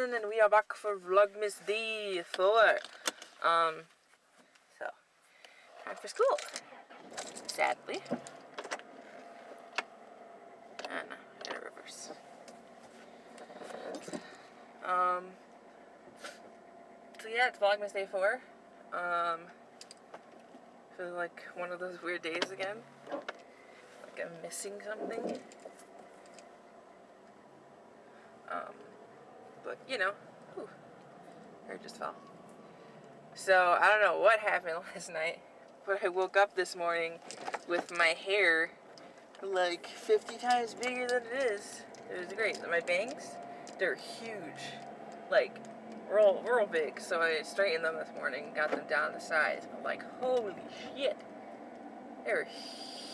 everyone, and we are back for Vlogmas Day 4. So, time for school. Sadly. And gotta reverse. So yeah, it's Vlogmas Day 4. Feels like one of those weird days again. Like I'm missing something. But you know, whew, hair just fell. So I don't know what happened last night, but I woke up this morning with my hair like 50 times bigger than it is. It was great. My bangs, they're huge, like real big. So I straightened them this morning, got them down to size. I'm like, holy shit, they're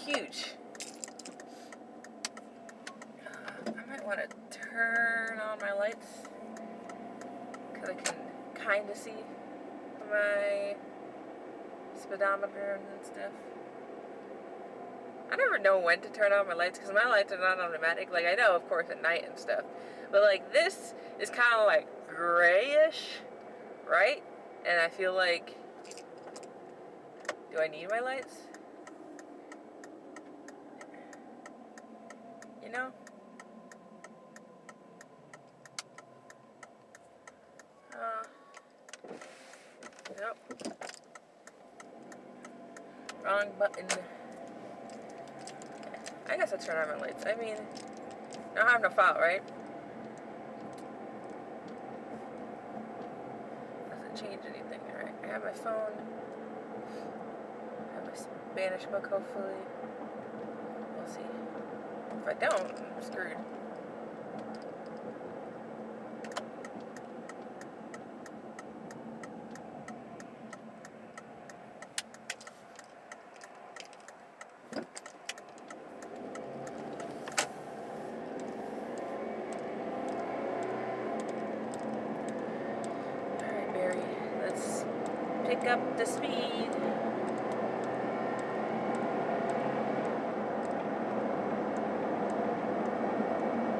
huge. I might want to turn on my lights because I can kind of see my speedometer and stuff. I never know when to turn on my lights because my lights are not automatic. Like, I know, of course, at night and stuff. But, like, this is kind of, like, grayish, right? And I feel like, do I need my lights? You know? Nope. Wrong button. I guess I'll turn on my lights. I mean, I don't have no fault, right? Doesn't change anything, right? I have my phone. I have my Spanish book, hopefully. We'll see. If I don't, I'm screwed. Pick up the speed.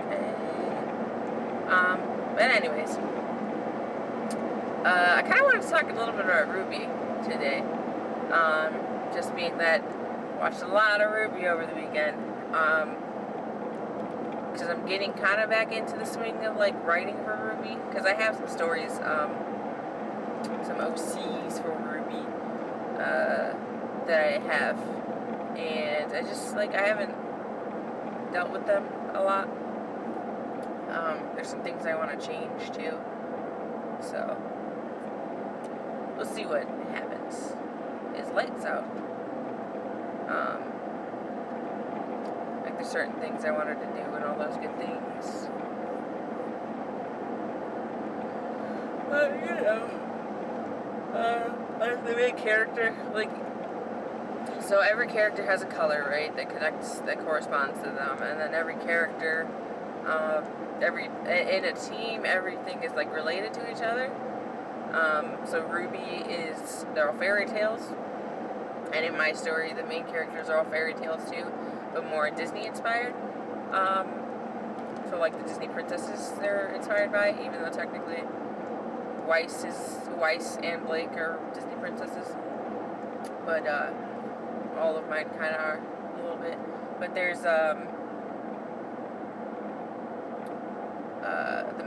Okay. But anyways, I kind of wanted to talk a little bit about RWBY today. Just being that I watched a lot of RWBY over the weekend. Because I'm getting kind of back into the swing of like writing for RWBY. Because I have some stories. Some OCs for RWBY that I have, and I just like I haven't dealt with them a lot. There's some things I want to change too, so we'll see what happens. His lights out. Like there's certain things I wanted to do and all those good things, but you know. The main character, like, so every character has a color, right, that corresponds to them, and then every character, in a team, everything is, like, related to each other. So RWBY they're all fairy tales, and in my story, the main characters are all fairy tales, too, but more Disney-inspired. So, like, the Disney princesses they're inspired by, even though technically Weiss and Blake are Disney princesses, but all of mine kind of are a little bit. But there's the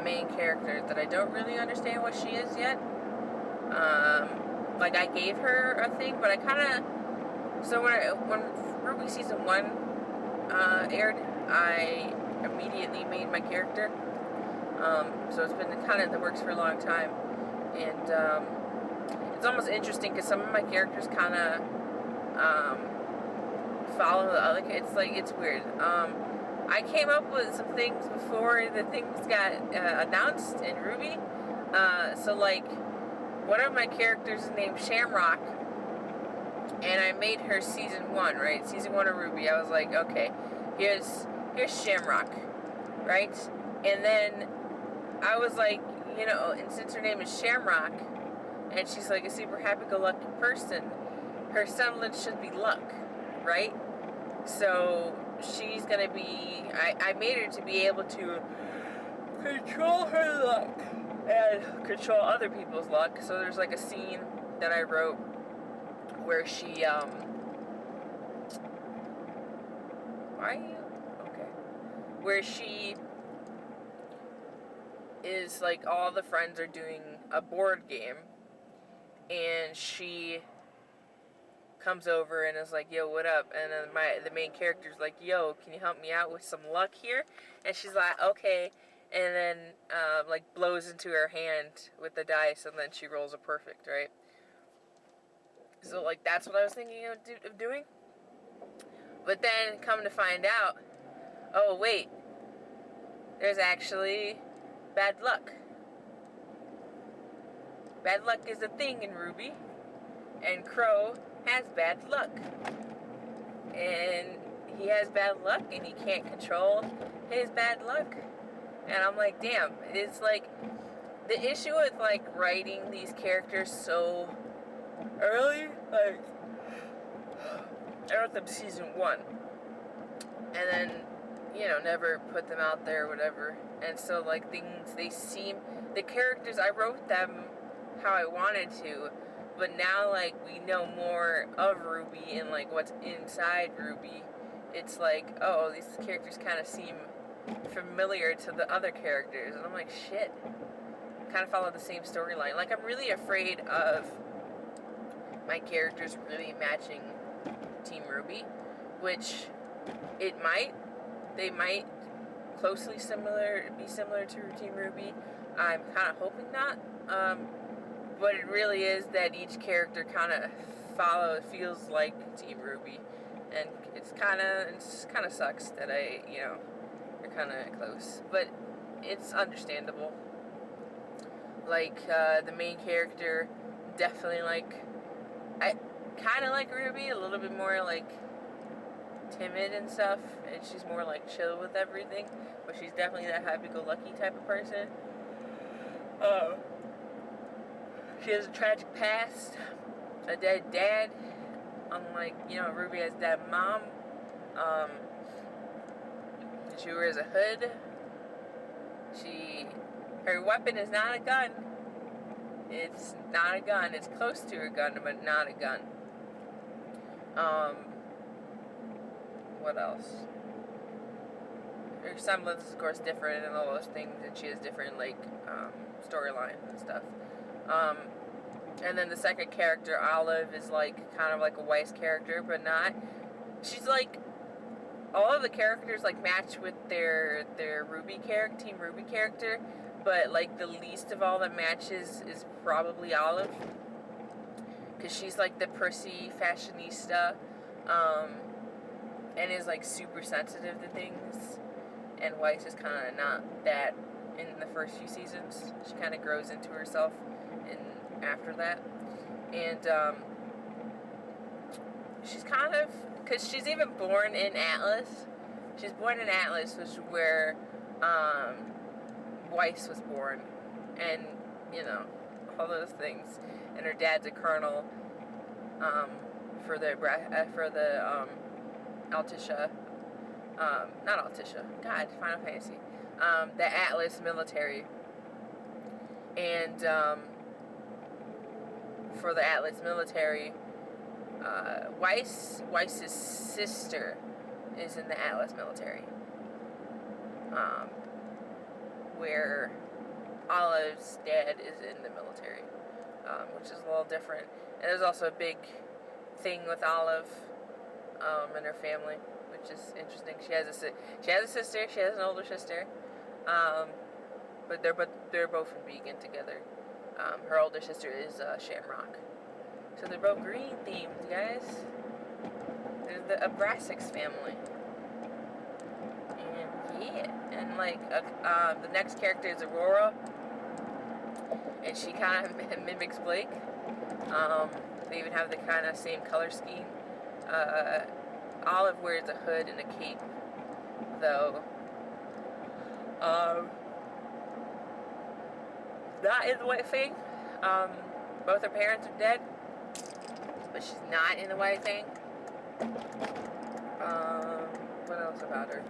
main character that I don't really understand what she is yet. Like I gave her a thing, but I kind of when RWBY season 1 aired, I immediately made my character. So it's been kind of in the works for a long time. And it's almost interesting because some of my characters kind of follow the other. It's weird. I came up with some things before the things got announced in RWBY. So like one of my characters is named Shamrock, and I made her season 1, right? Season 1 of RWBY. I was like, okay, here's Shamrock, right? And then I was like, you know, and since her name is Shamrock, and she's like a super happy-go-lucky person, her semblance should be luck, right? So she's gonna be, I made her to be able to control her luck. and control other people's luck. So there's like a scene that I wrote where she, where she is like, all the friends are doing a board game, and she comes over and is like, yo, what up? And then the main character's like, yo, can you help me out with some luck here? And she's like, okay. And then like blows into her hand with the dice, and then she rolls a perfect, right? So like that's what I was thinking of doing. But then come to find out, oh wait, there's actually bad luck. Bad luck is a thing in RWBY, and Crow has bad luck. And he has bad luck, and he can't control his bad luck. And I'm like, damn, it's like, the issue with like writing these characters so early, like, I wrote them season 1, and then, you know, never put them out there or whatever. And so like the characters, I wrote them how I wanted to, but now like we know more of RWBY and like what's inside RWBY, it's like, oh, these characters kind of seem familiar to the other characters, and I'm like, shit, kind of follow the same storyline. Like, I'm really afraid of my characters really matching Team RWBY, which they might closely be similar to Team RWBY. I'm kind of hoping not, but it really is that each character kind of feels like Team RWBY, and it's kind of sucks that they're kind of close, but it's understandable. Like, the main character, definitely, like, I kind of like RWBY, a little bit more, like, timid and stuff, and she's more, like, chill with everything, but she's definitely that happy-go-lucky type of person. She has a tragic past, a dead dad, unlike, RWBY has dead mom. She wears a hood. Her weapon is not a gun. It's not a gun. It's close to a gun, but not a gun. What else? Her semblance is, of course, different and all those things, and she has different, like, storylines and stuff. And then the second character, Olive, is, like, kind of like a Weiss character, but not. She's, like, all of the characters, like, match with their RWBY character, Team RWBY character, but, like, the least of all that matches is probably Olive, because she's, like, the prissy fashionista, and is, like, super sensitive to things, and Weiss is kind of not that in the first few seasons. She kind of grows into herself after that, and she's kind of, because she's even born in Atlas. She's born in Atlas, which is where Weiss was born, and all those things. And her dad's a colonel for the Altisha, not Altisha. God, Final Fantasy. The Atlas military, and for the Atlas military. Weiss's sister is in the Atlas military, where Olive's dad is in the military, which is a little different. And there's also a big thing with Olive and her family, which is interesting. She has a sister. She has an older sister, but they're both from Vegan together. Her older sister is Shamrock. So they're both green themed, guys. They're the Abrasix family. And yeah. And like, the next character is Aurora. And she kind of mimics Blake. They even have the kind of same color scheme. Olive wears a hood and a cape, though. Not in the White Fang. Both her parents are dead, but she's not in the White Fang. What else about her?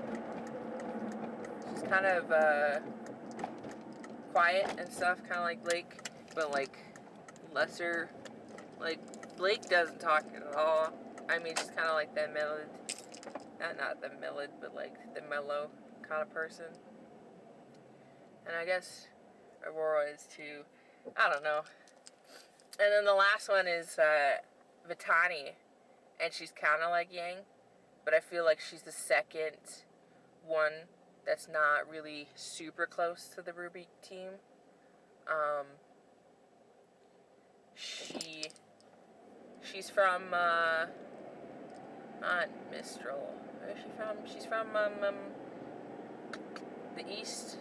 She's kind of quiet and stuff, kind of like Blake, but like lesser. Like Blake doesn't talk at all. I mean, she's kind of like that mellowed, not the mellowed, but like the mellow kind of person. And I guess Aurora is too. I don't know. And then the last one is Vitani, and she's kind of like Yang, but I feel like she's the second one that's not really super close to the RWBY team. She's from not Mistral. Where is she from? She's from the East.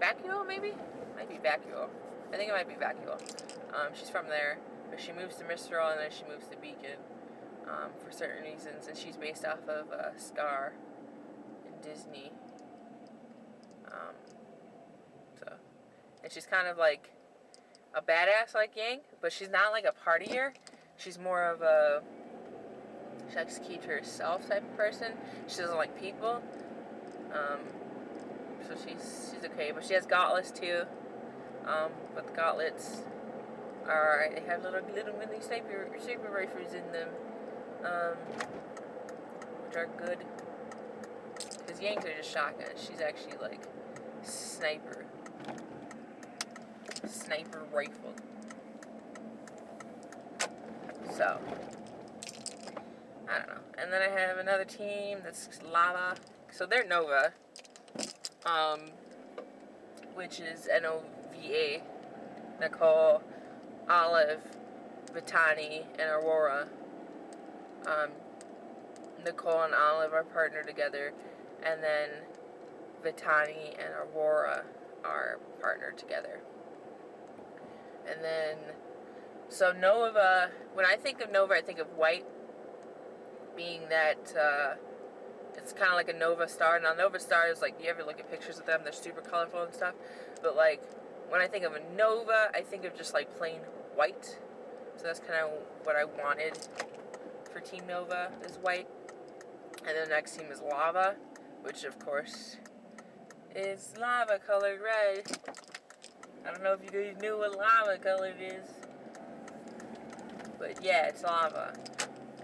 Vacuo, maybe? Might be Vacuo. I think it might be Vacuo. She's from there, but she moves to Mistral and then she moves to Beacon for certain reasons, and she's based off of Scar in Disney. And she's kind of like a badass like Yang, but she's not like a partier. She's more of a, she likes to keep to herself type of person. She doesn't like people. So she's okay, but she has gauntlets too. But the gauntlets are, they have little mini sniper rifles in them, which are good. Because Yanks are just shotguns. She's actually like sniper rifle. So I don't know. And then I have another team that's Lava. So they're Nova, which is Nova. Nicole, Olive, Vitani, and Aurora. Nicole and Olive are partnered together, and then Vitani and Aurora are partnered together. And then, so Nova, when I think of Nova, I think of white, being that it's kind of like a Nova star. Now, Nova stars, like, you ever look at pictures of them, they're super colorful and stuff, but like, when I think of a Nova, I think of just like plain white. So that's kind of what I wanted for Team Nova, is white. And the next team is Lava, which of course is lava colored red. I don't know if you guys knew what lava color is, but yeah, it's Lava.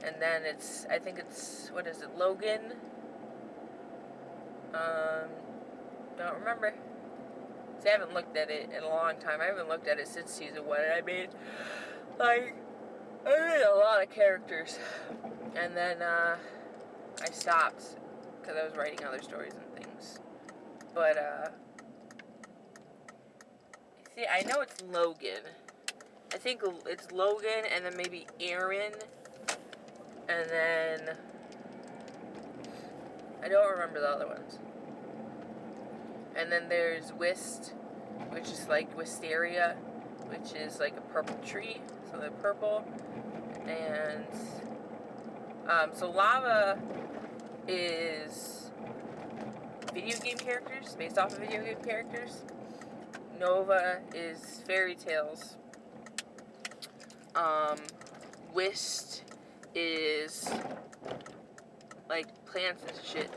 And then it's, I think it's, what is it, Logan? Don't remember. See, I haven't looked at it in a long time. I haven't looked at it since season 1. And I made a lot of characters. And then I stopped because I was writing other stories and things. But see, I know it's Logan. I think it's Logan, and then maybe Aaron, and then I don't remember the other ones. And then there's Whist, which is like Wisteria, which is like a purple tree, so they're purple. And so Lava is video game characters, based off of video game characters. Nova is fairy tales. Whist is like plants and shit.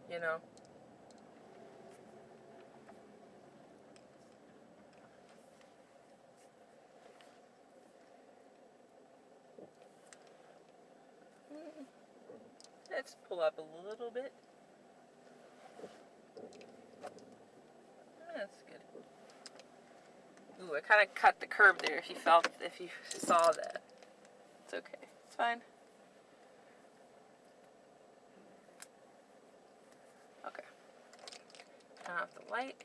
You know. Let's pull up a little bit. That's good. Ooh, I kind of cut the curve there if you saw that. It's okay. It's fine. Okay. Turn off the light.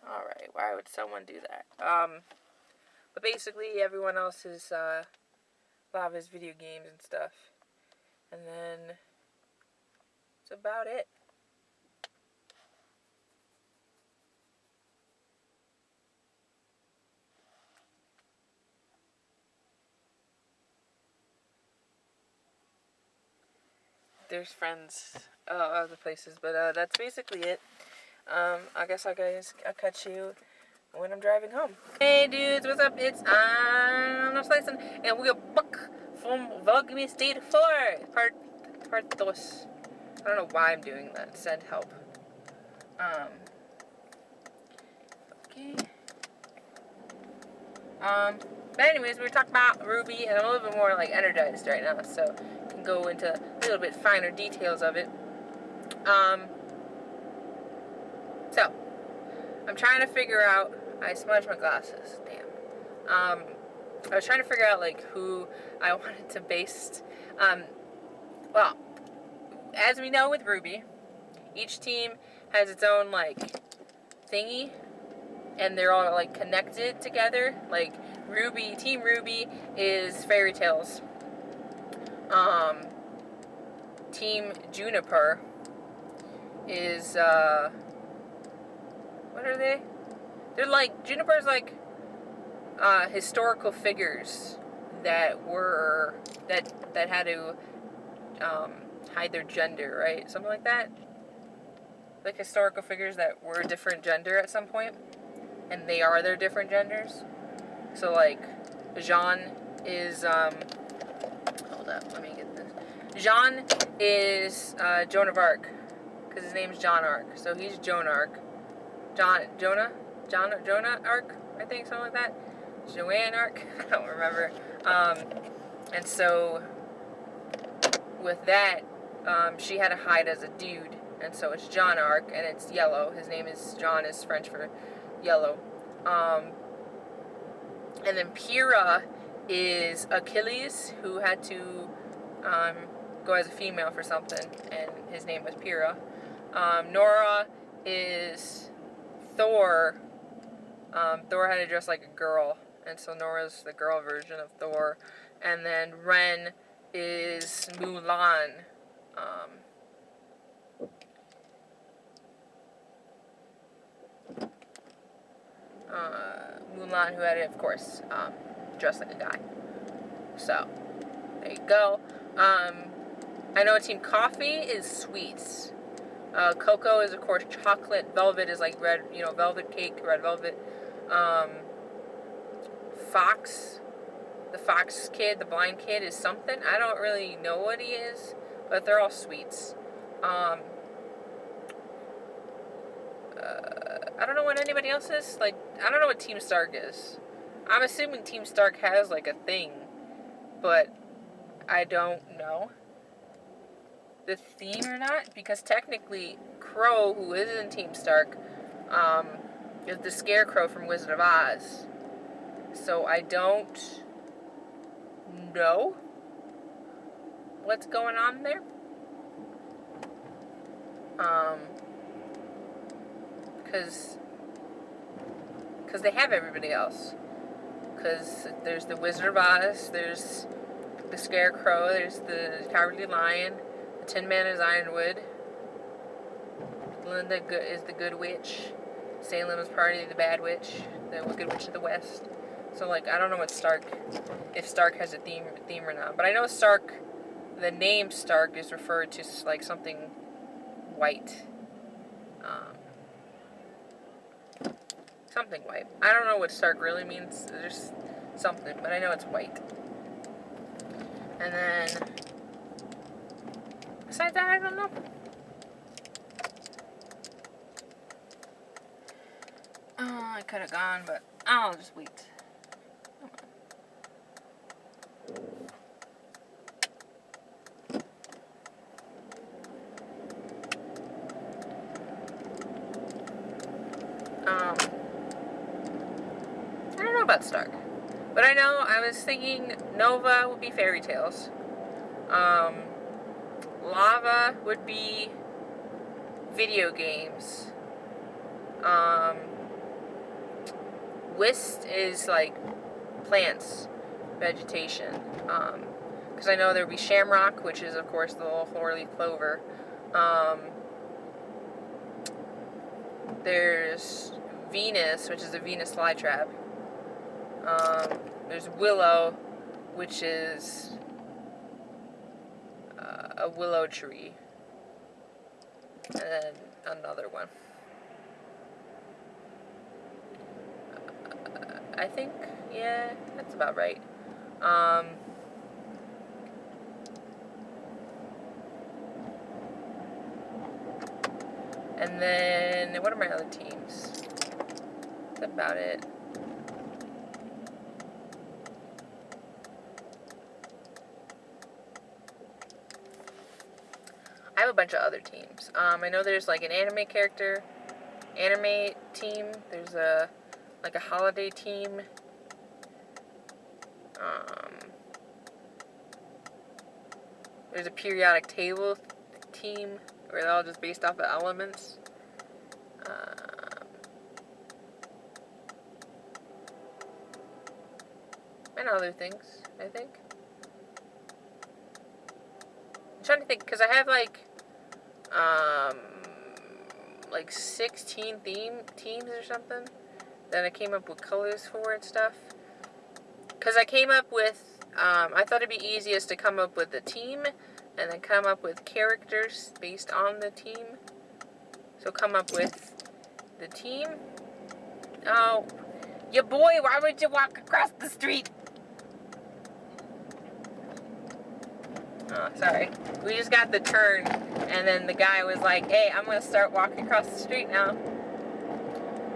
Alright, why would someone do that? But basically everyone else is Lava's video games and stuff. And then that's about it. There's friends other places, but that's basically it. I guess I'll catch you when I'm driving home. Hey dudes, what's up? It's I'm Slicing, and we're back from Vlogmas Day 4, part 2. I don't know why I'm doing that. Send help. Okay. But anyways, we were talking about RWBY, and I'm a little bit more like energized right now, so I can go into a little bit finer details of it. So I'm trying to figure out. I smudged my glasses. Damn. I was trying to figure out like who I wanted to base. Well, as we know with RWBY, each team has its own like thingy, and they're all like connected together. Like RWBY, Team RWBY is Fairy Tales. Team Juniper is what are they? They're like, Juniper's like historical figures that had to hide their gender, right? Something like that. Like historical figures that were a different gender at some point, and they are their different genders. So like, Jean is hold up, let me get this. Jean is Joan of Arc, because his name's John Arc, so he's Joan Arc. Jonah Arc, I think, something like that. Joanne Arc, I don't remember. And so with that, she had to hide as a dude, and so it's John Arc, and it's yellow. His name is John, is French for yellow. And then Pyrrha is Achilles, who had to go as a female for something, and his name was Pyrrha. Nora is Thor. Thor had to dress like a girl, and so Nora's the girl version of Thor. And then Ren is Mulan. Mulan, who had to, of course, dress like a guy. So, there you go. I know Team Coffee is sweets. Cocoa is, of course, chocolate. Velvet is like red, velvet cake, red velvet. Fox, the fox kid, the blind kid, is something. I don't really know what he is, but they're all sweets. I don't know what anybody else is. Like, I don't know what Team Stark is. I'm assuming Team Stark has, like, a thing, but I don't know the theme or not, because technically Crow, who is in Team Stark, is the Scarecrow from Wizard of Oz. So I don't know what's going on there. Because they have everybody else. Because there's the Wizard of Oz, there's the Scarecrow, there's the Cowardly Lion, the Tin Man is Ironwood, Glinda is the Good Witch, Salem is Party the Bad Witch, the Wicked Witch of the West. So, like, I don't know what Stark, if Stark has a theme or not. But I know Stark, the name Stark is referred to, like, something white. Something white. I don't know what Stark really means. There's something, but I know it's white. And then, besides that, I don't know. Oh, I could have gone, but I'll just wait. I don't know about Stark, but I know I was thinking Nova would be Fairy Tales. Lava would be video games. Whist is like plants, vegetation. Because I know there would be Shamrock, which is of course the little 4-leaf clover. There's Venus, which is a Venus flytrap. There's Willow, which is a willow tree. And then another one. I think, yeah, that's about right. And then, what are my other teams? That's about it. I have a bunch of other teams. I know there's like an anime team. There's like a holiday team. There's a periodic table team where they're all just based off of elements. And other things, I think. I'm trying to think, because I have like 16 teams or something that I came up with colors for and stuff. Because I came up with, I thought it'd be easiest to come up with the team and then come up with characters based on the team. So come up with the team. Oh, your boy, why would you walk across the street? Oh, sorry. We just got the turn, and then the guy was like, hey, I'm going to start walking across the street now.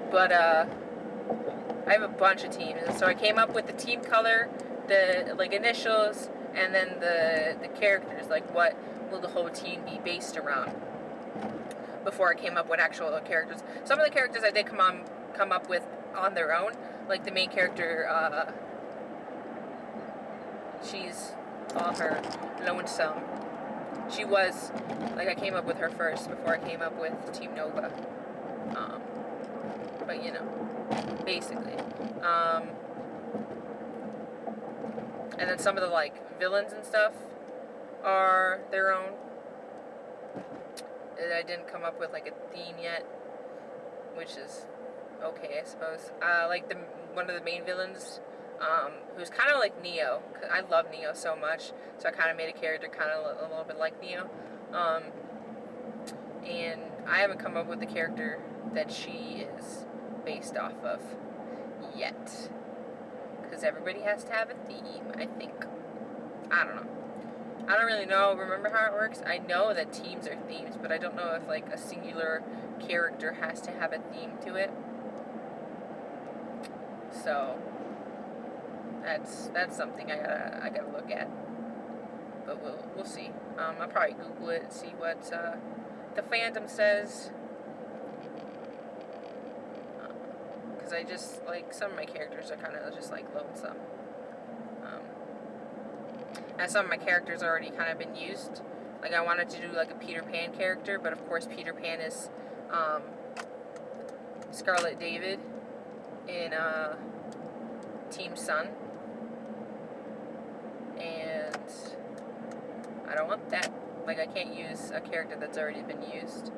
But, I have a bunch of teams, and so I came up with the team color, the, like, initials, and then the characters, like, what will the whole team be based around, before I came up with actual characters. Some of the characters I did come up with on their own, like the main character, she's all her lonesome. She was, like, I came up with her first before I came up with Team Nova. But, you know, basically. And then some of the, like, villains and stuff are their own. And I didn't come up with, like, a theme yet, which is okay, I suppose. Like, one of the main villains, who's kind of like Neo. I love Neo so much, so I kind of made a character kind of a little bit like Neo. And I haven't come up with the character that she is based off of yet, because everybody has to have a theme, I think. I don't know. I don't really remember how it works. I know that teams are themes, but I don't know if, like, a singular character has to have a theme to it. So that's something I gotta look at. But we'll see. I'll probably Google it and see what the fandom says. Because I just, like, some of my characters are kind of just, like, lonesome. And some of my characters already kind of been used. Like, I wanted to do, like, a Peter Pan character, but of course Peter Pan is Scarlet David in Team Sun. And I don't want that. Like, I can't use a character that's already been used.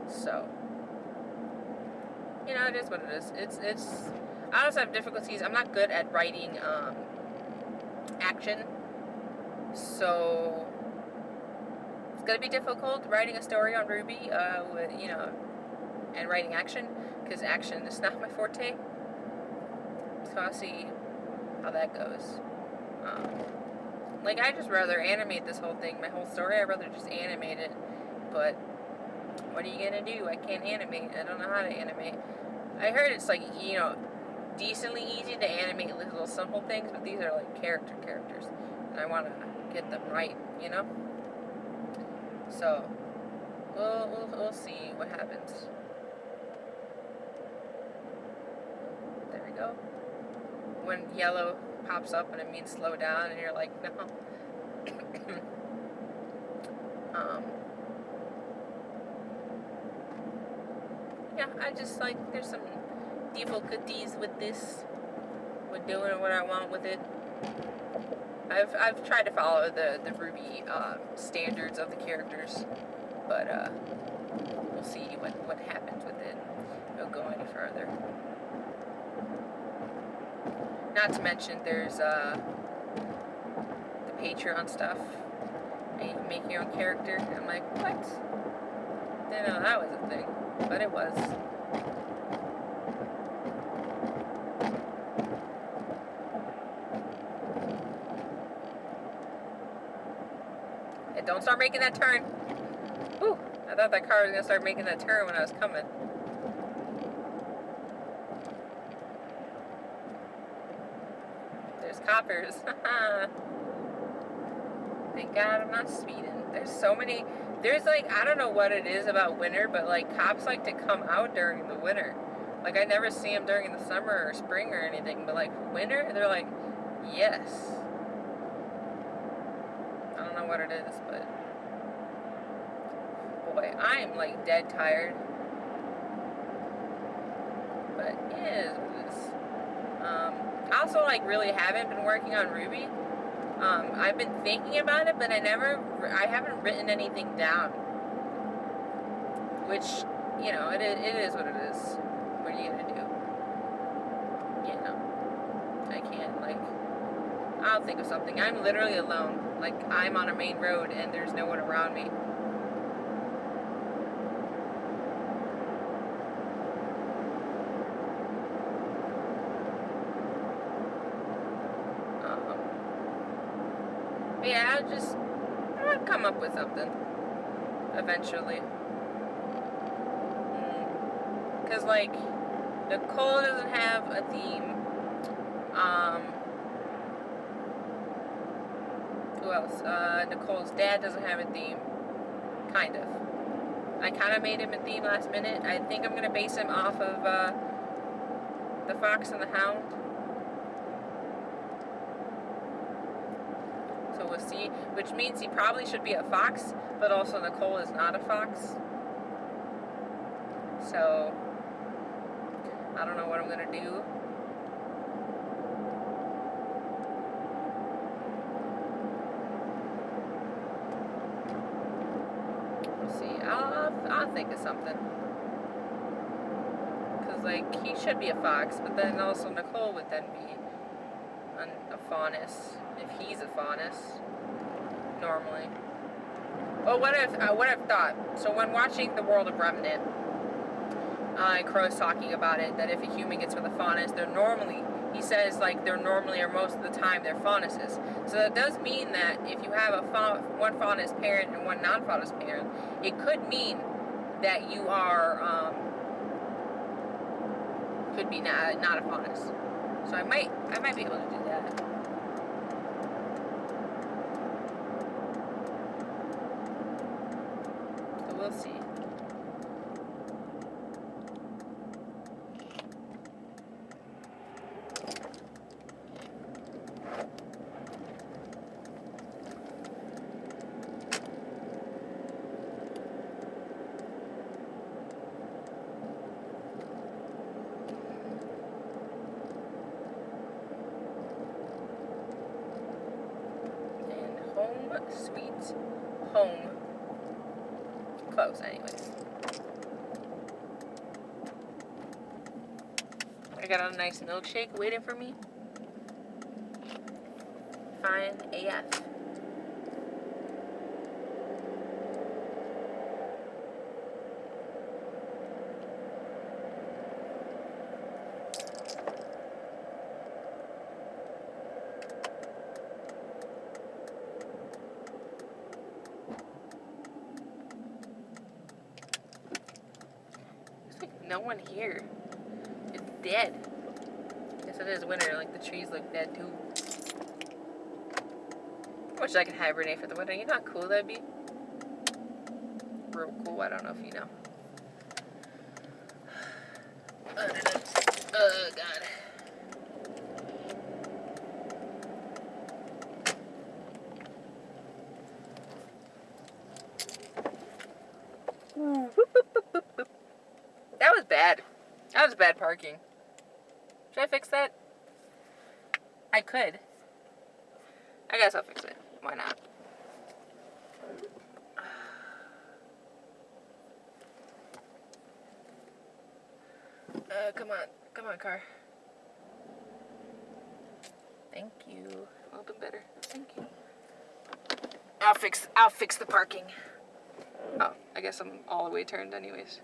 So, you know, it is what it is. It's I also have difficulties. I'm not good at writing action, so it's gonna be difficult writing a story on RWBY, with, you know, and writing action, because action is not my forte. So I'll see how that goes. Like, I just rather animate this whole thing, my whole story. I'd rather just animate it, but what are you gonna do? I can't animate. I don't know how to animate. I heard it's, like, you know, decently easy to animate little simple things, but these are, like, characters, and I want to get them right, you know. So we'll see what happens. There we go. When yellow pops up and it means slow down, and you're like, no. Yeah, I just, like, there's some difficulties with this, with doing what I want with it. I've tried to follow the RWBY standards of the characters, but we'll see what happens with it. Don't go any further. Not to mention, there's the Patreon stuff, and you can make your own character. And I'm like, what? Didn't know that was a thing, but it was. don't start making that turn. Whew, I thought that car was going to start making that turn when I was coming. There's coppers. Thank God I'm not speeding. There's so many. There's like, I don't know what it is about winter, but like cops like to come out during the winter. Like I never see them during the summer or spring or anything, but like winter, they're like, yes. I don't know what it is, but boy, I'm like dead tired. But it is what it is. I also like really haven't been working on RWBY. I've been thinking about it, but I haven't written anything down. Which, you know, it is what it is. What are you gonna do? You know, I can't, like, I'll think of something. I'm literally alone. Like, I'm on a main road and there's no one around me. Yeah, I'll come up with something eventually. Because, like, Nicole doesn't have a theme. Who else? Nicole's dad doesn't have a theme. Kind of. I kind of made him a theme last minute. I think I'm going to base him off of The Fox and the Hound. So we'll see. Which means he probably should be a fox, but also Nicole is not a fox. So I don't know what I'm going to do. We'll see. I'll think of something. Because, like, he should be a fox, but then also Nicole would then be a faunus, if he's a faunus, normally. Well, what I've thought, so when watching The World of Remnant, Crow's talking about it, that if a human gets with a faunus, they're normally, he says, like, they're normally, or most of the time, they're faunuses. So that does mean that if you have one faunus parent and one non-faunus parent, it could mean that you are, could be not a faunus. So I might be able to do that. So we'll see. Sweet home. Close, anyways. I got a nice milkshake waiting for me. Fine AF. No one here. It's dead. Guess it is winter, like the trees look dead too. I wish I could hibernate for the winter. You know how cool that'd be? Real cool, I don't know if you know. Oh god. That was bad. That was bad parking. Should I fix that? I could. I guess I'll fix it. Why not? Come on. Come on, car. Thank you. A little bit better. Thank you. I'll fix the parking. Oh, I guess I'm all the way turned anyways.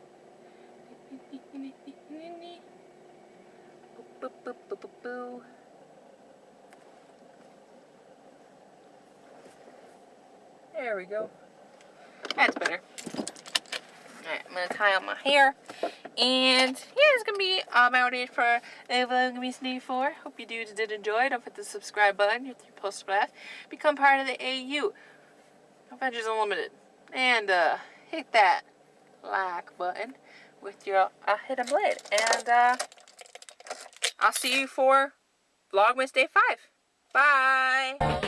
There we go. That's better. Alright, I'm going to tie up my hair. And yeah, it's going to be about it for Vlogmas Day 4. Hope you dudes did enjoy. Don't forget the subscribe button, hit the post blast. Become part of the AU. Adventures Unlimited. And hit that like button with your hidden blade. And I'll see you for Vlogmas Day 5. Bye!